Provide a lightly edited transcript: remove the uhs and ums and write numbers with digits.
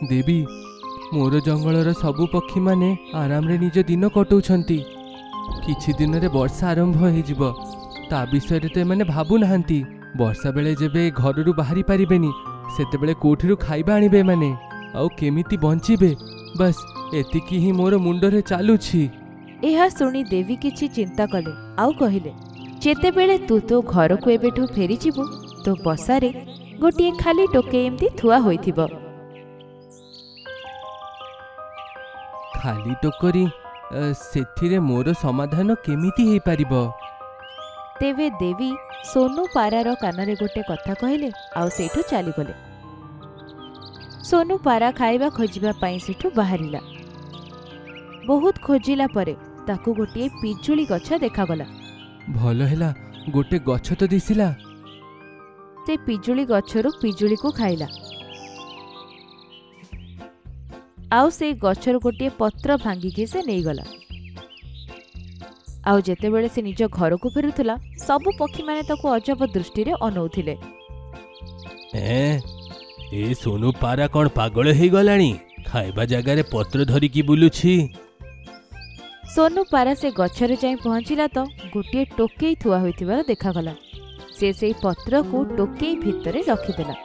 देवी मोर jungler सबु पक्षी माने आराम रे निज दिन कटौछंती। किछि दिन रे वर्षा आरंभ हो ता विषय तो एमाने भाबु नाहंती। वर्षा बेले जेबे घररू बाहरी पारिबेनी सेतेबेले कोठिरू खाइबा आनिबे माने आउ केमिति बंचिबे। बस एतिकी ही मोर मुंडरे चालुछि। एहा सुनी देवी किछि चिंता कले आउ कहिले, जेतेबेले तू तो घर को एबेठू फेरी जिबु तो बसारे गोटिए खाली टोके एमती थुआ होइथिबो। खाली टोकरी सेथिरे मोर समाधान केमिति हेई पारिबो? तेवे देवी सोनू पारार कानरे गोटे कथा कहले आउ सेठू चली गले। सोनू पारा खाइबा खोजिबा पाई सेठू बाहरिला। बहुत खोजिला परे ताकू गोटे पिजुली गछ देखागला। भल हैला गोटे गछ तो दिसिला। से पिजुली गछरू पिजुली को खाइला। आउ से गछर गोटे पत्र भांगिकी से नहीं गला। आउ जेतेबेले से निज घर को फेरुथला सबु पक्षी माने ताको अजब दृष्टि रे अनौथिले। ए सोनू पारा कौन पागल हो गलानी? खाइबा जगार पत्र धरिकी बुलुछि। सोनू पारा से गछरे जाई पहुंचिला तो गोटे टोकेई थुआ होइथिबार देखागला। से पत्र को टोकेई भितरे रखिदेला।